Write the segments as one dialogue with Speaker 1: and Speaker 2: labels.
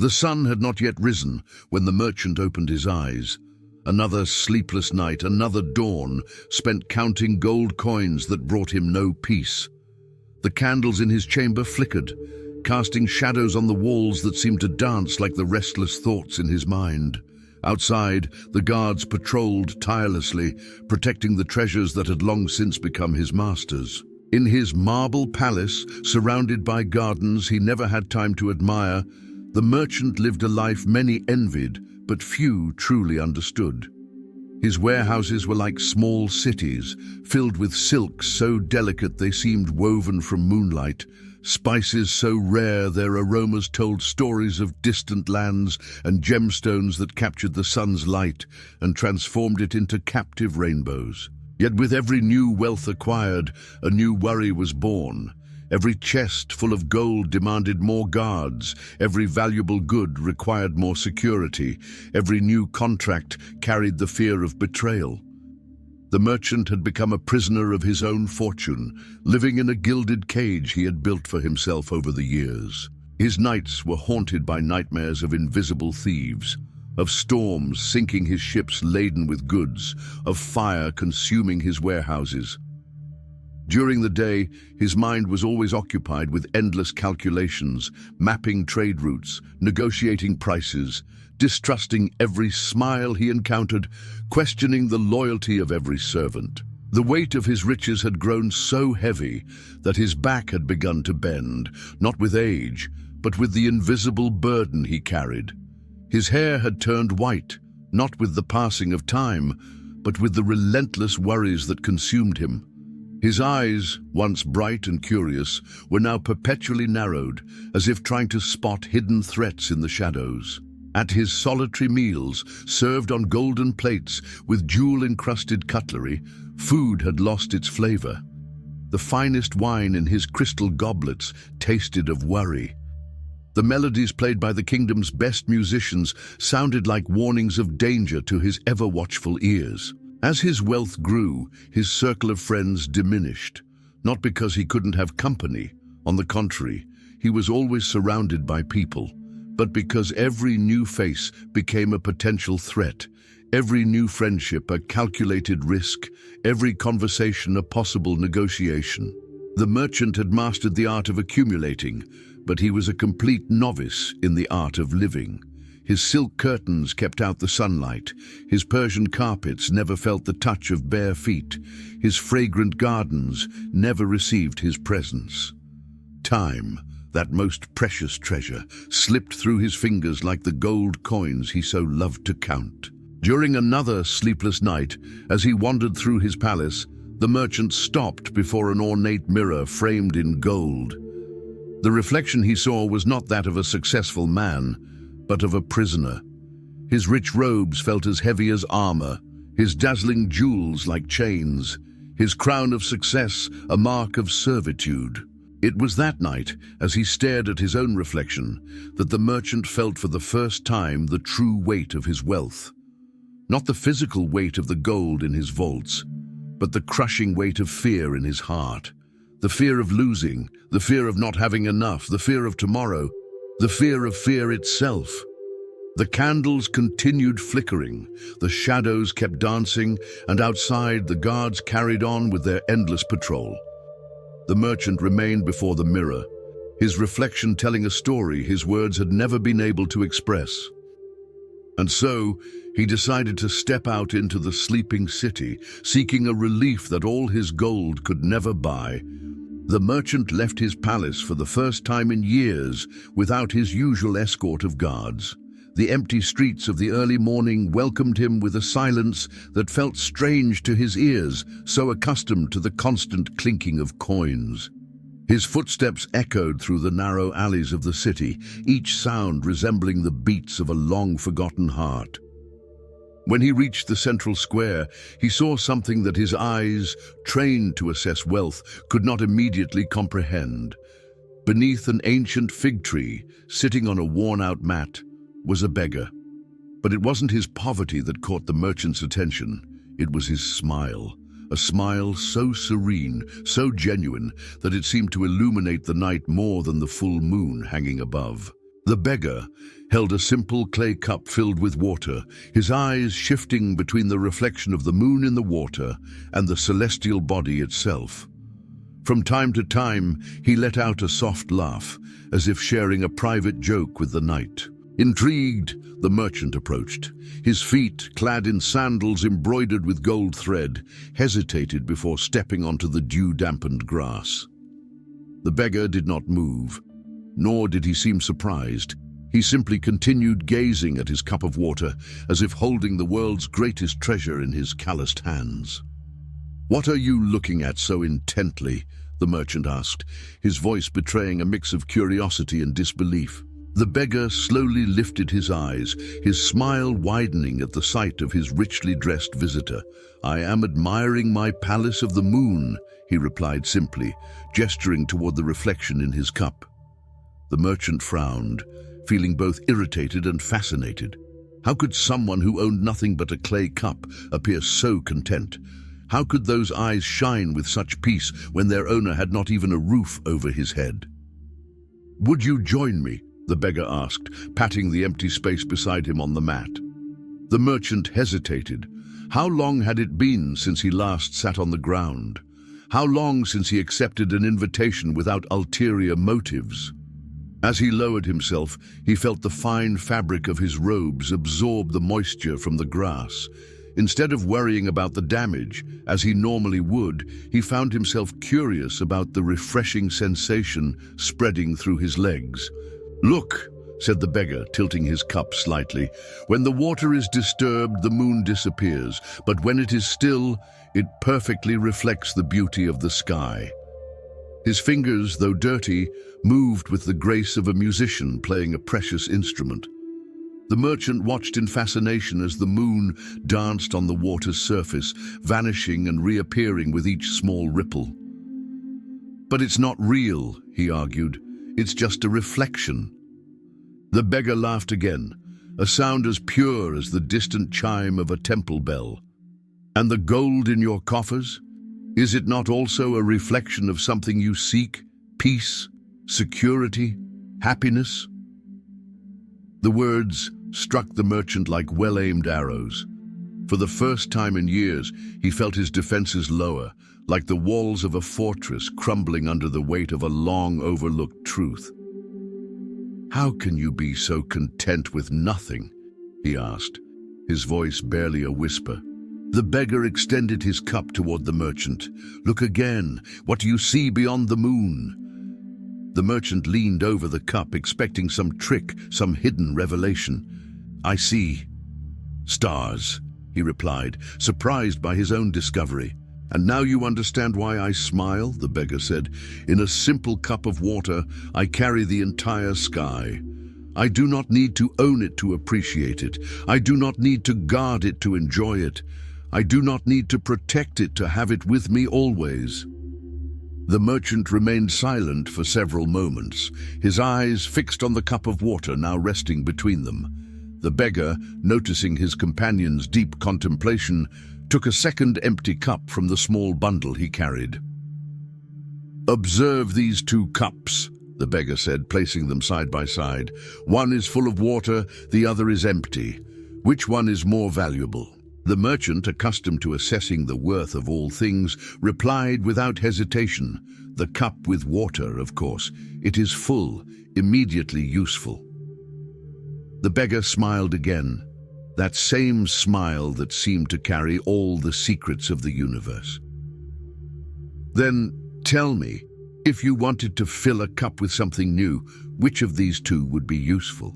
Speaker 1: The sun had not yet risen when the merchant opened his eyes. Another sleepless night, another dawn, spent counting gold coins that brought him no peace. The candles in his chamber flickered, casting shadows on the walls that seemed to dance like the restless thoughts in his mind. Outside, the guards patrolled tirelessly, protecting the treasures that had long since become his master's. In his marble palace, surrounded by gardens he never had time to admire, the merchant lived a life many envied, but few truly understood. His warehouses were like small cities, filled with silks so delicate they seemed woven from moonlight, spices so rare their aromas told stories of distant lands, and gemstones that captured the sun's light and transformed it into captive rainbows. Yet with every new wealth acquired, a new worry was born. Every chest full of gold demanded more guards, every valuable good required more security, every new contract carried the fear of betrayal. The merchant had become a prisoner of his own fortune, living in a gilded cage he had built for himself over the years. His nights were haunted by nightmares of invisible thieves, of storms sinking his ships laden with goods, of fire consuming his warehouses. During the day, his mind was always occupied with endless calculations, mapping trade routes, negotiating prices, distrusting every smile he encountered, questioning the loyalty of every servant. The weight of his riches had grown so heavy that his back had begun to bend, not with age, but with the invisible burden he carried. His hair had turned white, not with the passing of time, but with the relentless worries that consumed him. His eyes, once bright and curious, were now perpetually narrowed, as if trying to spot hidden threats in the shadows. At his solitary meals, served on golden plates with jewel-encrusted cutlery, food had lost its flavor. The finest wine in his crystal goblets tasted of worry. The melodies played by the kingdom's best musicians sounded like warnings of danger to his ever-watchful ears. As his wealth grew, his circle of friends diminished, not because he couldn't have company. On the contrary, he was always surrounded by people, but because every new face became a potential threat, every new friendship a calculated risk, every conversation a possible negotiation. The merchant had mastered the art of accumulating, but he was a complete novice in the art of living. His silk curtains kept out the sunlight. His Persian carpets never felt the touch of bare feet. His fragrant gardens never received his presence. Time, that most precious treasure, slipped through his fingers like the gold coins he so loved to count. During another sleepless night, as he wandered through his palace, the merchant stopped before an ornate mirror framed in gold. The reflection he saw was not that of a successful man, but of a prisoner. His rich robes felt as heavy as armor, his dazzling jewels like chains, his crown of success a mark of servitude. It was that night, as he stared at his own reflection, that the merchant felt for the first time the true weight of his wealth. Not the physical weight of the gold in his vaults, but the crushing weight of fear in his heart. The fear of losing, the fear of not having enough, the fear of tomorrow, the fear of fear itself. The candles continued flickering, the shadows kept dancing, and outside the guards carried on with their endless patrol. The merchant remained before the mirror, his reflection telling a story his words had never been able to express. And so, he decided to step out into the sleeping city, seeking a relief that all his gold could never buy. The merchant left his palace for the first time in years without his usual escort of guards. The empty streets of the early morning welcomed him with a silence that felt strange to his ears, so accustomed to the constant clinking of coins. His footsteps echoed through the narrow alleys of the city, each sound resembling the beats of a long-forgotten heart. When he reached the central square, he saw something that his eyes, trained to assess wealth, could not immediately comprehend. Beneath an ancient fig tree, sitting on a worn-out mat, was a beggar. But it wasn't his poverty that caught the merchant's attention. It was his smile. A smile so serene, so genuine, that it seemed to illuminate the night more than the full moon hanging above. The beggar held a simple clay cup filled with water, his eyes shifting between the reflection of the moon in the water and the celestial body itself. From time to time, he let out a soft laugh, as if sharing a private joke with the night. Intrigued, the merchant approached. His feet, clad in sandals embroidered with gold thread, hesitated before stepping onto the dew-dampened grass. The beggar did not move, nor did he seem surprised. He simply continued gazing at his cup of water, as if holding the world's greatest treasure in his calloused hands. "What are you looking at so intently?" the merchant asked, his voice betraying a mix of curiosity and disbelief. The beggar slowly lifted his eyes, his smile widening at the sight of his richly dressed visitor. "I am admiring my palace of the moon," he replied simply, gesturing toward the reflection in his cup. The merchant frowned, feeling both irritated and fascinated. How could someone who owned nothing but a clay cup appear so content? How could those eyes shine with such peace when their owner had not even a roof over his head? "Would you join me?" the beggar asked, patting the empty space beside him on the mat. The merchant hesitated. How long had it been since he last sat on the ground? How long since he accepted an invitation without ulterior motives? As he lowered himself, he felt the fine fabric of his robes absorb the moisture from the grass. Instead of worrying about the damage, as he normally would, he found himself curious about the refreshing sensation spreading through his legs. "Look," said the beggar, tilting his cup slightly. "When the water is disturbed, the moon disappears, but when it is still, it perfectly reflects the beauty of the sky." His fingers, though dirty, moved with the grace of a musician playing a precious instrument. The merchant watched in fascination as the moon danced on the water's surface, vanishing and reappearing with each small ripple. "But it's not real," he argued. "It's just a reflection." The beggar laughed again, a sound as pure as the distant chime of a temple bell. "And the gold in your coffers? Is it not also a reflection of something you seek? Peace, security, happiness?" The words struck the merchant like well-aimed arrows. For the first time in years, he felt his defenses lower, like the walls of a fortress crumbling under the weight of a long-overlooked truth. "How can you be so content with nothing?" he asked, his voice barely a whisper. The beggar extended his cup toward the merchant. "Look again. What do you see beyond the moon?" The merchant leaned over the cup, expecting some trick, some hidden revelation. "I see stars," he replied, surprised by his own discovery. "And now you understand why I smile," the beggar said. "In a simple cup of water, I carry the entire sky. I do not need to own it to appreciate it. I do not need to guard it to enjoy it. I do not need to protect it to have it with me always." The merchant remained silent for several moments, his eyes fixed on the cup of water now resting between them. The beggar, noticing his companion's deep contemplation, took a second empty cup from the small bundle he carried. "Observe these two cups," the beggar said, placing them side by side. "One is full of water, the other is empty. Which one is more valuable?" The merchant, accustomed to assessing the worth of all things, replied without hesitation, "The cup with water, of course. It is full, immediately useful." The beggar smiled again, that same smile that seemed to carry all the secrets of the universe. "Then tell me, if you wanted to fill a cup with something new, which of these two would be useful?"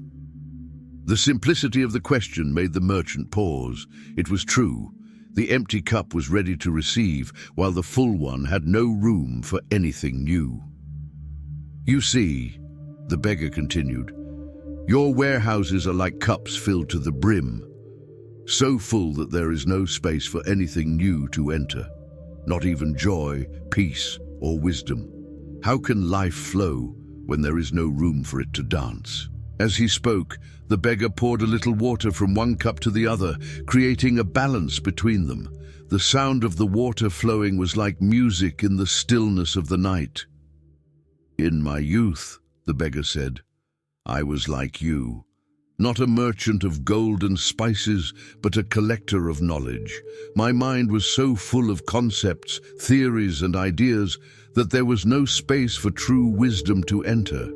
Speaker 1: The simplicity of the question made the merchant pause. It was true. The empty cup was ready to receive, while the full one had no room for anything new. "You see," the beggar continued, "your warehouses are like cups filled to the brim, so full that there is no space for anything new to enter, not even joy, peace, or wisdom. How can life flow when there is no room for it to dance?" As he spoke, the beggar poured a little water from one cup to the other, creating a balance between them. The sound of the water flowing was like music in the stillness of the night. "In my youth," the beggar said, I was like you, not a merchant of gold and spices, but a collector of knowledge. My mind was so full of concepts, theories, and ideas that there was no space for true wisdom to enter.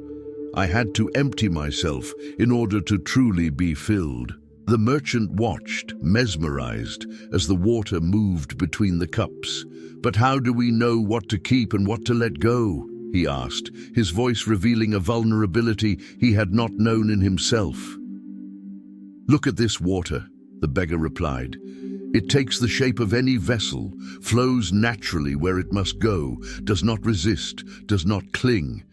Speaker 1: I had to empty myself in order to truly be filled. The merchant watched, mesmerized, as the water moved between the cups. "But how do we know what to keep and what to let go?" he asked, his voice revealing a vulnerability he had not known in himself. "Look at this water," the beggar replied. "It takes the shape of any vessel, flows naturally where it must go, does not resist, does not cling.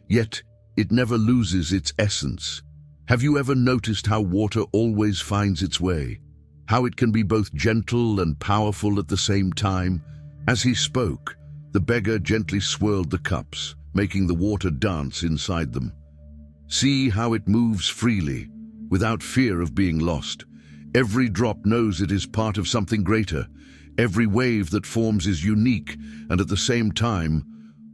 Speaker 1: Yet it never loses its essence. Have you ever noticed how water always finds its way? How it can be both gentle and powerful at the same time?" As he spoke, the beggar gently swirled the cups, making the water dance inside them. "See how it moves freely, without fear of being lost. Every drop knows it is part of something greater. Every wave that forms is unique and at the same time,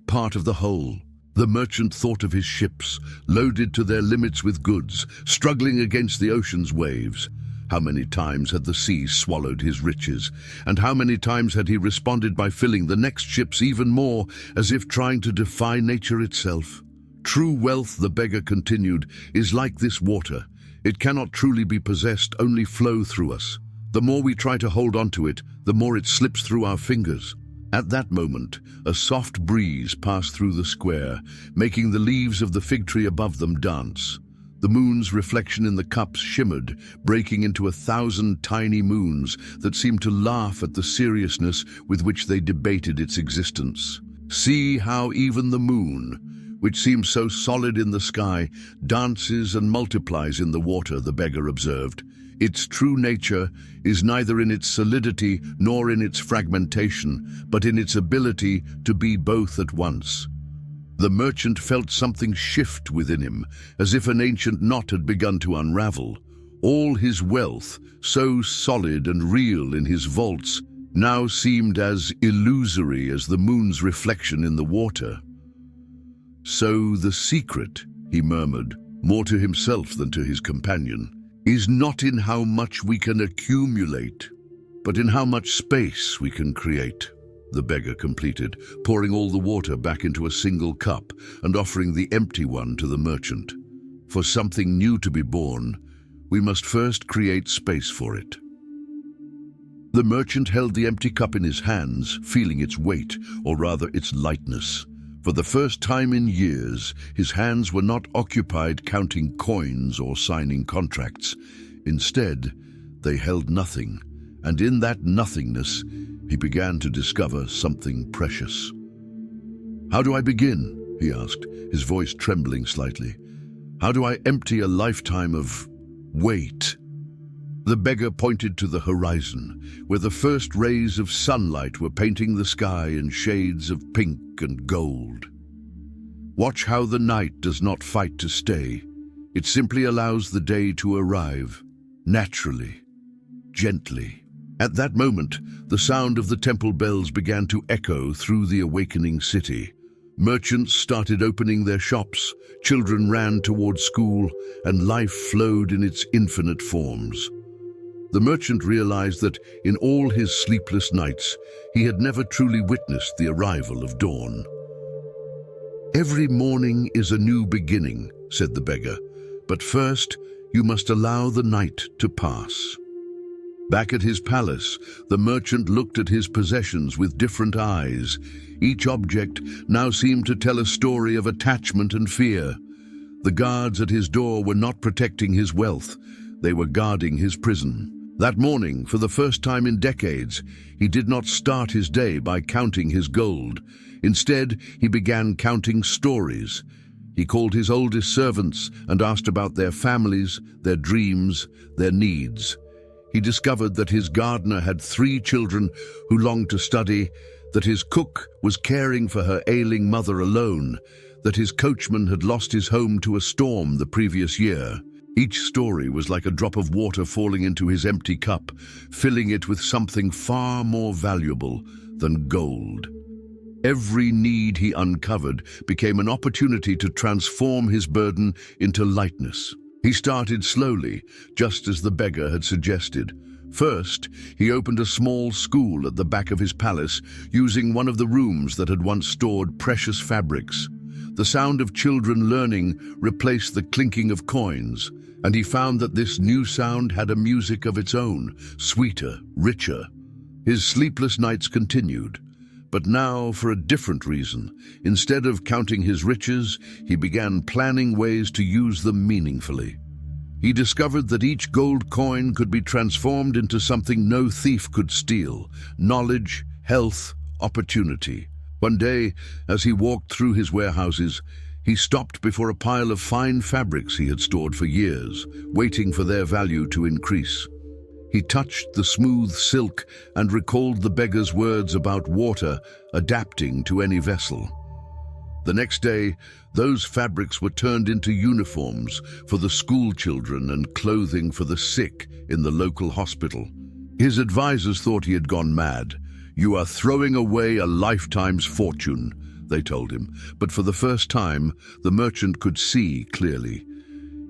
Speaker 1: part of the whole." The merchant thought of his ships, loaded to their limits with goods, struggling against the ocean's waves. How many times had the sea swallowed his riches, and how many times had he responded by filling the next ships even more, as if trying to defy nature itself? "True wealth," the beggar continued, "is like this water. It cannot truly be possessed, only flow through us. The more we try to hold onto it, the more it slips through our fingers." At that moment, a soft breeze passed through the square, making the leaves of the fig tree above them dance. The moon's reflection in the cups shimmered, breaking into 1,000 tiny moons that seemed to laugh at the seriousness with which they debated its existence. "See how even the moon, which seems so solid in the sky, dances and multiplies in the water," the beggar observed. "Its true nature is neither in its solidity nor in its fragmentation, but in its ability to be both at once." The merchant felt something shift within him, as if an ancient knot had begun to unravel. All his wealth, so solid and real in his vaults, now seemed as illusory as the moon's reflection in the water. "So the secret," he murmured, more to himself than to his companion, "is not in how much we can accumulate, but in how much space we can create," the beggar completed, pouring all the water back into a single cup and offering the empty one to the merchant. "For something new to be born, we must first create space for it." The merchant held the empty cup in his hands, feeling its weight, or rather its lightness. For the first time in years, his hands were not occupied counting coins or signing contracts. Instead, they held nothing, and in that nothingness, he began to discover something precious. "How do I begin?" he asked, his voice trembling slightly. "How do I empty a lifetime of weight?" The beggar pointed to the horizon, where the first rays of sunlight were painting the sky in shades of pink and gold. "Watch how the night does not fight to stay. It simply allows the day to arrive, naturally, gently." At that moment, the sound of the temple bells began to echo through the awakening city. Merchants started opening their shops, children ran toward school, and life flowed in its infinite forms. The merchant realized that in all his sleepless nights, he had never truly witnessed the arrival of dawn. "Every morning is a new beginning," said the beggar, "but first you must allow the night to pass." Back at his palace, the merchant looked at his possessions with different eyes. Each object now seemed to tell a story of attachment and fear. The guards at his door were not protecting his wealth, they were guarding his prison. That morning, for the first time in decades, he did not start his day by counting his gold. Instead, he began counting stories. He called his oldest servants and asked about their families, their dreams, their needs. He discovered that his gardener had 3 children who longed to study, that his cook was caring for her ailing mother alone, that his coachman had lost his home to a storm the previous year. Each story was like a drop of water falling into his empty cup, filling it with something far more valuable than gold. Every need he uncovered became an opportunity to transform his burden into lightness. He started slowly, just as the beggar had suggested. First, he opened a small school at the back of his palace, using one of the rooms that had once stored precious fabrics. The sound of children learning replaced the clinking of coins, and he found that this new sound had a music of its own, sweeter, richer. His sleepless nights continued, but now for a different reason. Instead of counting his riches, he began planning ways to use them meaningfully. He discovered that each gold coin could be transformed into something no thief could steal: knowledge, health, opportunity. One day, as he walked through his warehouses, he stopped before a pile of fine fabrics he had stored for years, waiting for their value to increase. He touched the smooth silk and recalled the beggar's words about water adapting to any vessel. The next day, those fabrics were turned into uniforms for the school children and clothing for the sick in the local hospital. His advisors thought he had gone mad. "You are throwing away a lifetime's fortune," they told him. But for the first time, the merchant could see clearly.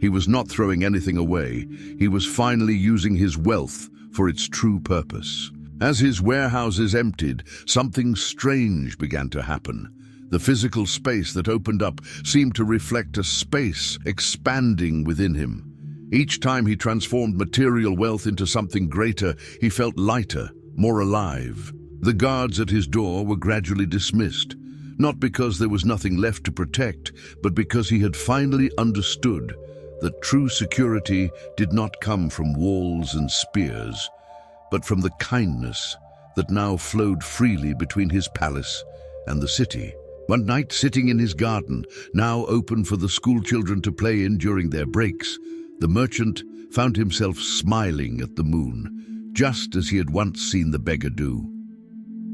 Speaker 1: He was not throwing anything away. He was finally using his wealth for its true purpose. As his warehouses emptied, something strange began to happen. The physical space that opened up seemed to reflect a space expanding within him. Each time he transformed material wealth into something greater, he felt lighter, more alive. The guards at his door were gradually dismissed, not because there was nothing left to protect, but because he had finally understood that true security did not come from walls and spears, but from the kindness that now flowed freely between his palace and the city. One night, sitting in his garden, now open for the school children to play in during their breaks, the merchant found himself smiling at the moon, just as he had once seen the beggar do.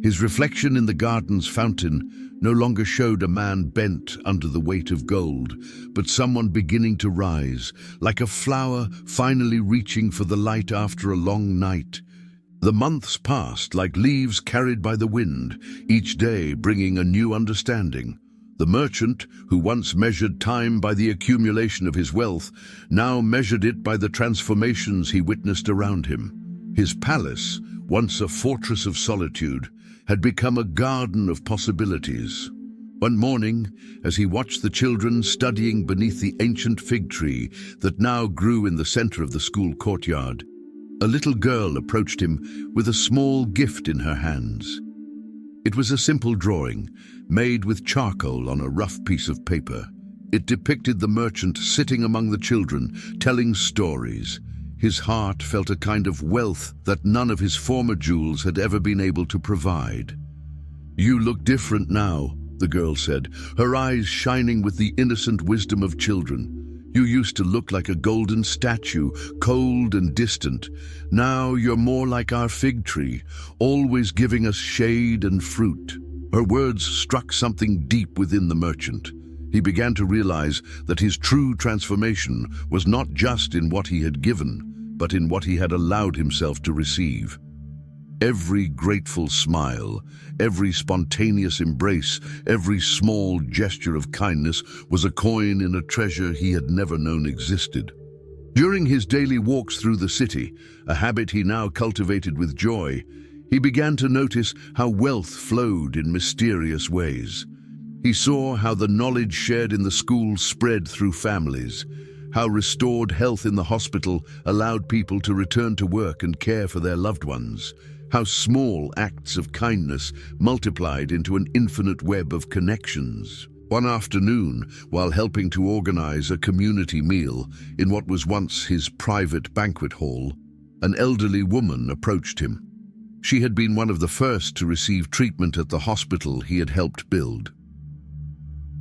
Speaker 1: His reflection in the garden's fountain no longer showed a man bent under the weight of gold, but someone beginning to rise, like a flower finally reaching for the light after a long night. The months passed like leaves carried by the wind, each day bringing a new understanding. The merchant, who once measured time by the accumulation of his wealth, now measured it by the transformations he witnessed around him. His palace, once a fortress of solitude, had become a garden of possibilities. One morning, as he watched the children studying beneath the ancient fig tree that now grew in the center of the school courtyard, a little girl approached him with a small gift in her hands. It was a simple drawing, made with charcoal on a rough piece of paper. It depicted the merchant sitting among the children, telling stories. His heart felt a kind of wealth that none of his former jewels had ever been able to provide. "You look different now," the girl said, her eyes shining with the innocent wisdom of children. "You used to look like a golden statue, cold and distant. Now you're more like our fig tree, always giving us shade and fruit." Her words struck something deep within the merchant. He began to realize that his true transformation was not just in what he had given, but in what he had allowed himself to receive. Every grateful smile, every spontaneous embrace, every small gesture of kindness was a coin in a treasure he had never known existed. During his daily walks through the city, a habit he now cultivated with joy, he began to notice how wealth flowed in mysterious ways. He saw how the knowledge shared in the school spread through families, how restored health in the hospital allowed people to return to work and care for their loved ones, how small acts of kindness multiplied into an infinite web of connections. One afternoon, while helping to organize a community meal in what was once his private banquet hall, an elderly woman approached him. She had been one of the first to receive treatment at the hospital he had helped build.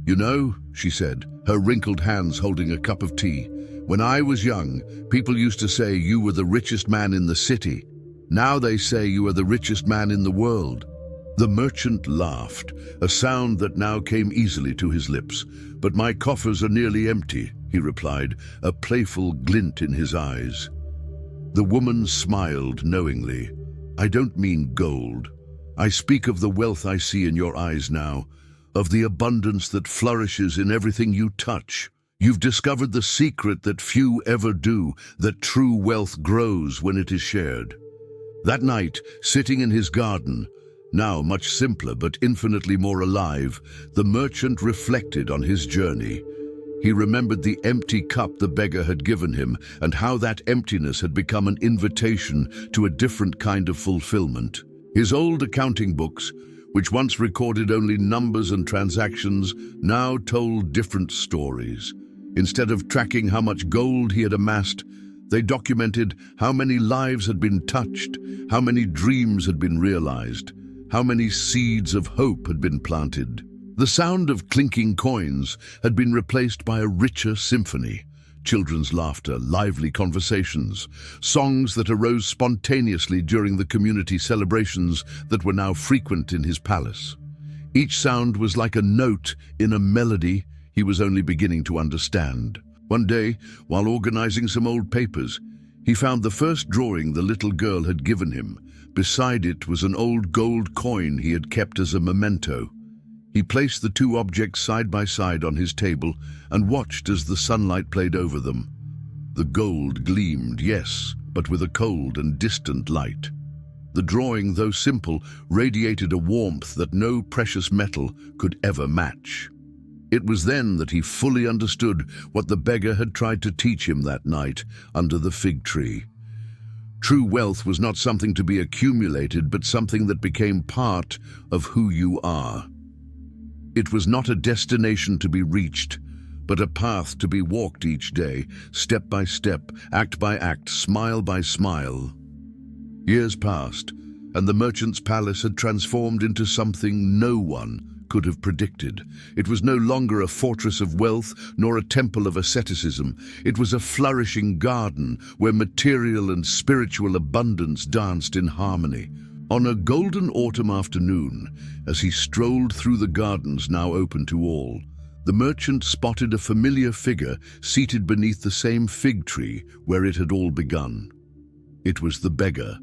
Speaker 1: "You know," she said, her wrinkled hands holding a cup of tea, "when I was young, people used to say you were the richest man in the city. Now they say you are the richest man in the world." The merchant laughed, a sound that now came easily to his lips. "But my coffers are nearly empty," he replied, a playful glint in his eyes. The woman smiled knowingly. "I don't mean gold. I speak of the wealth I see in your eyes now, of the abundance that flourishes in everything you touch. You've discovered the secret that few ever do, that true wealth grows when it is shared. That night, sitting in his garden, now much simpler but infinitely more alive, the merchant reflected on his journey. He remembered the empty cup the beggar had given him and how that emptiness had become an invitation to a different kind of fulfillment. His old accounting books, which once recorded only numbers and transactions, now told different stories. Instead of tracking how much gold he had amassed, they documented how many lives had been touched, how many dreams had been realized, how many seeds of hope had been planted. The sound of clinking coins had been replaced by a richer symphony. Children's laughter, lively conversations, songs that arose spontaneously during the community celebrations that were now frequent in his palace. Each sound was like a note in a melody he was only beginning to understand. One day, while organizing some old papers, he found the first drawing the little girl had given him. Beside it was an old gold coin he had kept as a memento. He placed the two objects side by side on his table and watched as the sunlight played over them. The gold gleamed, yes, but with a cold and distant light. The drawing, though simple, radiated a warmth that no precious metal could ever match. It was then that he fully understood what the beggar had tried to teach him that night under the fig tree. True wealth was not something to be accumulated, but something that became part of who you are. It was not a destination to be reached, but a path to be walked each day, step by step, act by act, smile by smile. Years passed, and the merchant's palace had transformed into something no one could have predicted. It was no longer a fortress of wealth, nor a temple of asceticism. It was a flourishing garden where material and spiritual abundance danced in harmony. On a golden autumn afternoon, as he strolled through the gardens now open to all, the merchant spotted a familiar figure seated beneath the same fig tree where it had all begun. It was the beggar,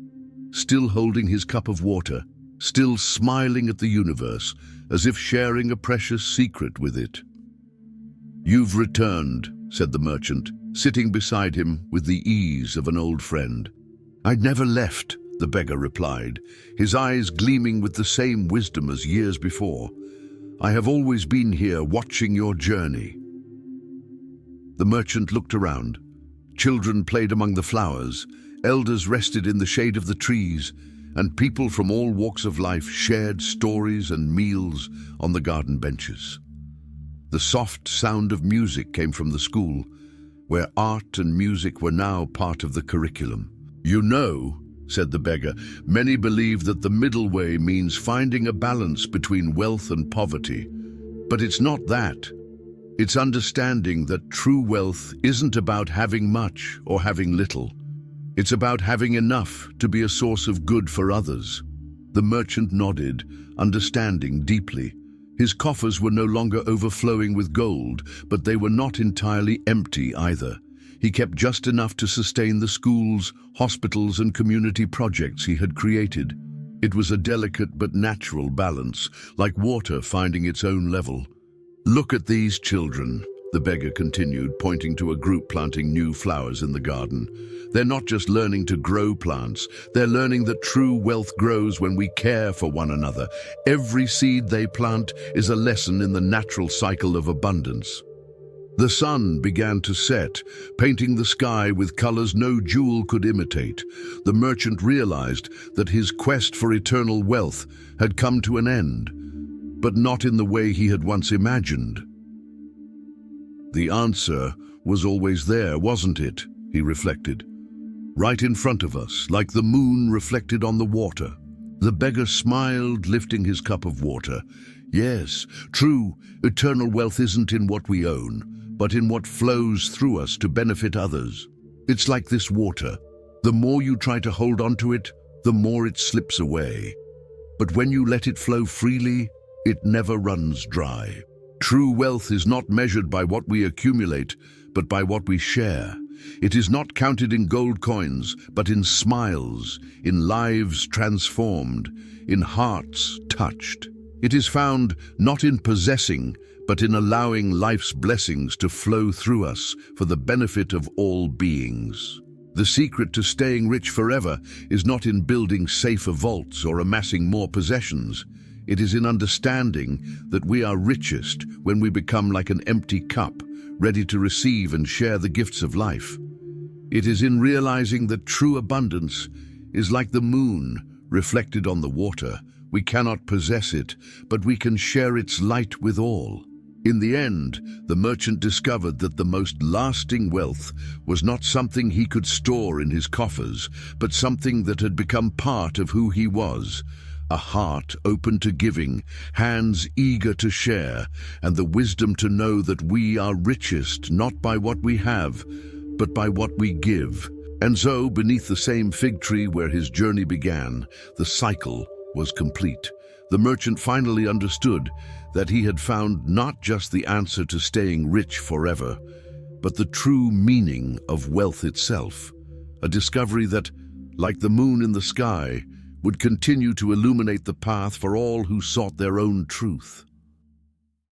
Speaker 1: still holding his cup of water, still smiling at the universe, as if sharing a precious secret with it. "You've returned," said the merchant, sitting beside him with the ease of an old friend. "I'd never left," the beggar replied, his eyes gleaming with the same wisdom as years before. "I have always been here watching your journey." The merchant looked around. Children played among the flowers, elders rested in the shade of the trees, and people from all walks of life shared stories and meals on the garden benches. The soft sound of music came from the school, where art and music were now part of the curriculum. "You know," said the beggar, "many believe that the middle way means finding a balance between wealth and poverty. But it's not that. It's understanding that true wealth isn't about having much or having little. It's about having enough to be a source of good for others." The merchant nodded, understanding deeply. His coffers were no longer overflowing with gold, but they were not entirely empty either. He kept just enough to sustain the schools, hospitals, and community projects he had created. It was a delicate but natural balance, like water finding its own level. "Look at these children," the beggar continued, pointing to a group planting new flowers in the garden. "They're not just learning to grow plants, they're learning that true wealth grows when we care for one another. Every seed they plant is a lesson in the natural cycle of abundance." The sun began to set, painting the sky with colors no jewel could imitate. The merchant realized that his quest for eternal wealth had come to an end, but not in the way he had once imagined. The answer was always there, wasn't it? He reflected. Right in front of us, like the moon reflected on the water. The beggar smiled, lifting his cup of water. Yes, true, eternal wealth isn't in what we own, but in what flows through us to benefit others. It's like this water. The more you try to hold onto it, the more it slips away. But when you let it flow freely, it never runs dry. True wealth is not measured by what we accumulate, but by what we share. It is not counted in gold coins, but in smiles, in lives transformed, in hearts touched. It is found not in possessing, but in allowing life's blessings to flow through us for the benefit of all beings. The secret to staying rich forever is not in building safer vaults or amassing more possessions. It is in understanding that we are richest when we become like an empty cup, ready to receive and share the gifts of life. It is in realizing that true abundance is like the moon reflected on the water. We cannot possess it, but we can share its light with all. In the end, the merchant discovered that the most lasting wealth was not something he could store in his coffers, but something that had become part of who he was. A heart open to giving, hands eager to share, and the wisdom to know that we are richest not by what we have, but by what we give. And so, beneath the same fig tree where his journey began, the cycle was complete. The merchant finally understood that he had found not just the answer to staying rich forever, but the true meaning of wealth itself. A discovery that, like the moon in the sky, would continue to illuminate the path for all who sought their own truth.